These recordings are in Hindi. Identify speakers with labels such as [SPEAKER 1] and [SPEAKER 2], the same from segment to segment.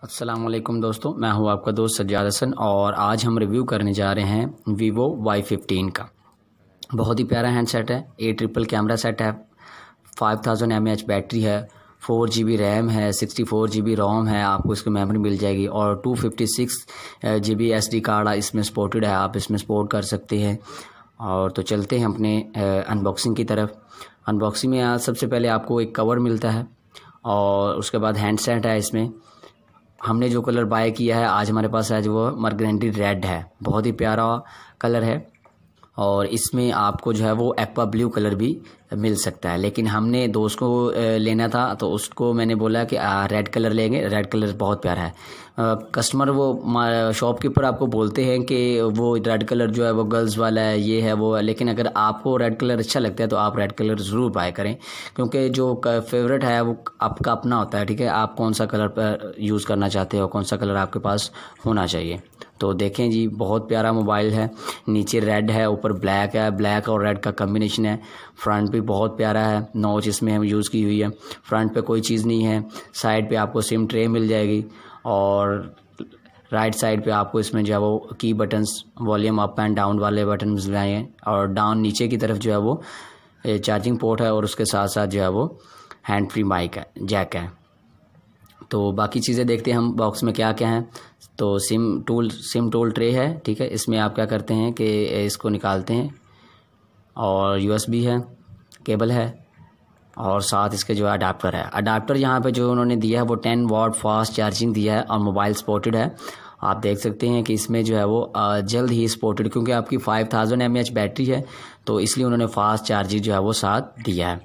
[SPEAKER 1] अस्सलाम वालेकुम दोस्तों, मैं हूं आपका दोस्त सज्जाद हसन और आज हम रिव्यू करने जा रहे हैं वीवो Y15 का। बहुत ही प्यारा हैंडसेट है। 8 ट्रिपल कैमरा सेट है, 5000 mAh बैटरी है, 4 GB रैम है, 64 GB रोम है, आपको इसकी मेमोरी मिल जाएगी और 256 GB SD कार्ड इसमें सपोर्टेड है, आप इसमें सपोर्ट कर सकते हैं। और तो चलते हैं अपने अनबॉक्सिंग की तरफ। अनबॉक्सिंग में सबसे पहले आपको एक कवर मिलता है और उसके बाद हैंडसेट है। इसमें हमने जो कलर बाय किया है आज हमारे पास है, जो वो मर्गरेंटी रेड है, बहुत ही प्यारा कलर है। और इसमें आपको जो है वो एक्वा ब्लू कलर भी मिल सकता है, लेकिन हमने दोस्त को लेना था तो उसको मैंने बोला कि रेड कलर लेंगे। रेड कलर बहुत प्यारा है। कस्टमर वो शॉपकीपर आपको बोलते हैं कि वो रेड कलर जो है वो गर्ल्स वाला है, ये है वो है, लेकिन अगर आपको रेड कलर अच्छा लगता है तो आप रेड कलर ज़रूर बाय करें, क्योंकि जो फेवरेट है वो आपका अपना होता है। ठीक है, आप कौन सा कलर पर यूज़ करना चाहते हो, कौन सा कलर आपके पास होना चाहिए। तो देखें जी, बहुत प्यारा मोबाइल है। नीचे रेड है, ऊपर ब्लैक है, ब्लैक और रेड का कम्बिनेशन है। फ्रंट भी बहुत प्यारा है, नॉच इसमें हम यूज़ की हुई है। फ्रंट पे कोई चीज़ नहीं है। साइड पे आपको सिम ट्रे मिल जाएगी और राइट साइड पे आपको इसमें जो है वो की buttons, volume up and down वाले बटन मिल रहे हैं और डाउन नीचे की तरफ जो है वो चार्जिंग पोर्ट है और उसके साथ साथ जो है वो हैंड फ्री माइक है, जैक है। तो बाकी चीज़ें देखते हैं हम बॉक्स में क्या क्या है। तो सिम टूल ट्रे है। ठीक है, इसमें आप क्या करते हैं कि इसको निकालते हैं और USB है, केबल है और साथ इसके जो है अडाप्टर है। अडाप्टर यहाँ पे जो उन्होंने दिया है वो 10 वाट फास्ट चार्जिंग दिया है और मोबाइल सपोर्टेड है। आप देख सकते हैं कि इसमें जो है वो जल्द ही सपोर्टेड, क्योंकि आपकी 5000 mAh बैटरी है तो इसलिए उन्होंने फास्ट चार्जिंग जो है वो साथ दिया है।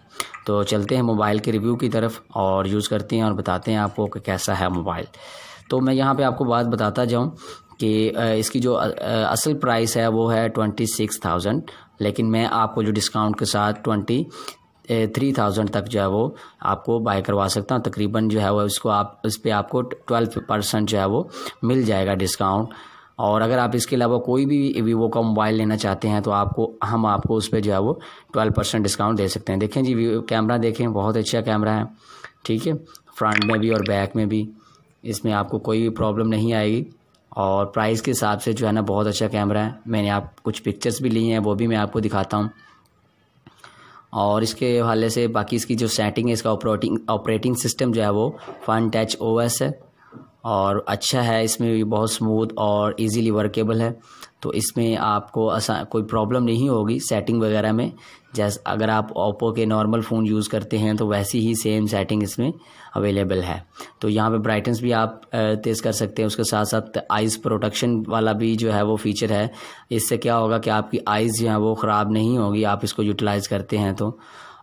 [SPEAKER 1] तो चलते हैं मोबाइल के रिव्यू की तरफ और यूज़ करते हैं और बताते हैं आपको कि कैसा है मोबाइल। तो मैं यहाँ पे आपको बात बताता जाऊँ कि इसकी जो असल प्राइस है वो है 26,000, लेकिन मैं आपको जो डिस्काउंट के साथ 23,000 तक जो है वो आपको बाय करवा सकता हूँ। तकरीबन जो है वो इसको आप इस पर आपको 12% जो है वो मिल जाएगा डिस्काउंट। और अगर आप इसके अलावा कोई भी वीवो का मोबाइल लेना चाहते हैं तो हम आपको उस पर जो है वो 12% डिस्काउंट दे सकते हैं। देखें जी, कैमरा देखें, बहुत अच्छा कैमरा है। ठीक है, फ्रंट में भी और बैक में भी इसमें आपको कोई भी प्रॉब्लम नहीं आएगी और प्राइस के हिसाब से जो है ना बहुत अच्छा कैमरा है। मैंने आप कुछ पिक्चर्स भी ली हैं, वो भी मैं आपको दिखाता हूँ। और इसके हवाले से बाकी इसकी जो सेटिंग है, इसका ऑपरेटिंग सिस्टम जो है वो फन टच OS है और अच्छा है। इसमें भी बहुत स्मूथ और इजीली वर्केबल है, तो इसमें आपको कोई प्रॉब्लम नहीं होगी सेटिंग वगैरह में। जैसे अगर आप ओप्पो के नॉर्मल फ़ोन यूज़ करते हैं तो वैसी ही सेम सेटिंग इसमें अवेलेबल है। तो यहाँ पे ब्राइटनेस भी आप तेज़ कर सकते हैं, उसके साथ साथ आइज़ प्रोटेक्शन वाला भी जो है वो फीचर है। इससे क्या होगा कि आपकी आइज़ जो है वो ख़राब नहीं होगी, आप इसको यूटिलाइज़ करते हैं तो।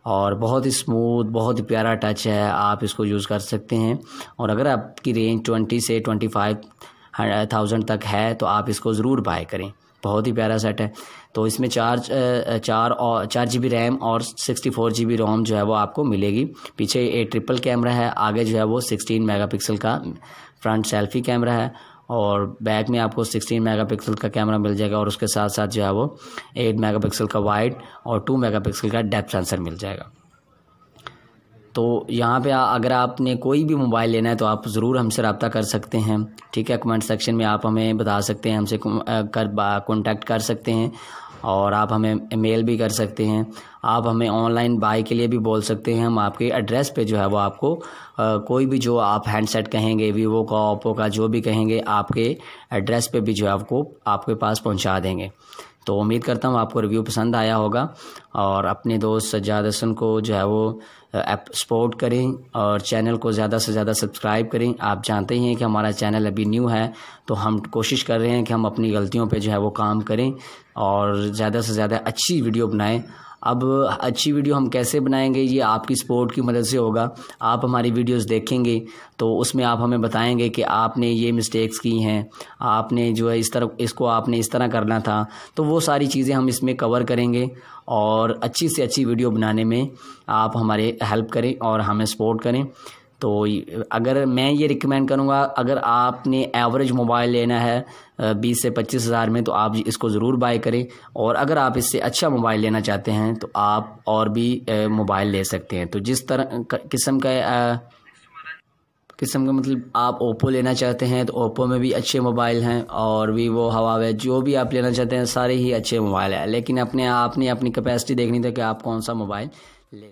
[SPEAKER 1] और बहुत ही स्मूथ, बहुत ही प्यारा टच है, आप इसको यूज़ कर सकते हैं। और अगर आपकी रेंज 20 से 25,000 तक है तो आप इसको ज़रूर बाय करें, बहुत ही प्यारा सेट है। तो इसमें 4 GB रैम और 64 GB रोम जो है वो आपको मिलेगी। पीछे 8 ट्रिपल कैमरा है, आगे जो है वो 16 मेगापिक्सल का फ्रंट सेल्फी कैमरा है और बैक में आपको 16 मेगापिक्सल का कैमरा मिल जाएगा और उसके साथ साथ जो है वो 8 मेगापिक्सल का वाइड और 2 मेगापिक्सल का डेप्थ सेंसर मिल जाएगा। तो यहाँ पे अगर आपने कोई भी मोबाइल लेना है तो आप ज़रूर हमसे रब्ता कर सकते हैं। ठीक है, कमेंट सेक्शन में आप हमें बता सकते हैं, हमसे कॉन्टैक्ट कर सकते हैं और आप हमें मेल भी कर सकते हैं। आप हमें ऑनलाइन बाय के लिए भी बोल सकते हैं। हम आपके एड्रेस पे जो है वो आपको कोई भी जो आप हैंडसेट कहेंगे, वीवो का, ओप्पो का, जो भी कहेंगे, आपके एड्रेस पे भी जो है आपको आपके पास पहुंचा देंगे। तो उम्मीद करता हूँ आपको रिव्यू पसंद आया होगा और अपने दोस्त सज्जाद हसन को जो है वो सपोर्ट करें और चैनल को ज़्यादा से ज़्यादा सब्सक्राइब करें। आप जानते ही हैं कि हमारा चैनल अभी न्यू है, तो हम कोशिश कर रहे हैं कि हम अपनी गलतियों पे जो है वो काम करें और ज़्यादा से ज़्यादा अच्छी वीडियो बनाएं। अब अच्छी वीडियो हम कैसे बनाएंगे, ये आपकी सपोर्ट की मदद से होगा। आप हमारी वीडियोस देखेंगे तो उसमें आप हमें बताएंगे कि आपने ये मिस्टेक्स की हैं, आपने जो है इसको आपने इस तरह करना था। तो वो सारी चीज़ें हम इसमें कवर करेंगे और अच्छी से अच्छी वीडियो बनाने में आप हमारे हेल्प करें और हमें सपोर्ट करें। तो अगर मैं ये रिकमेंड करूँगा, अगर आपने एवरेज मोबाइल लेना है 20 से 25 हज़ार में तो आप इसको ज़रूर बाय करें। और अगर आप इससे अच्छा मोबाइल लेना चाहते हैं तो आप और भी मोबाइल ले सकते हैं। तो जिस तरह किस्म का किस्म का, मतलब आप ओप्पो लेना चाहते हैं तो ओप्पो में भी अच्छे मोबाइल हैं, और वीवो, हवावे, जो भी आप लेना चाहते हैं सारे ही अच्छे मोबाइल हैं, लेकिन आपने अपनी कैपेसिटी देखनी थी कि आप कौन सा मोबाइल ले।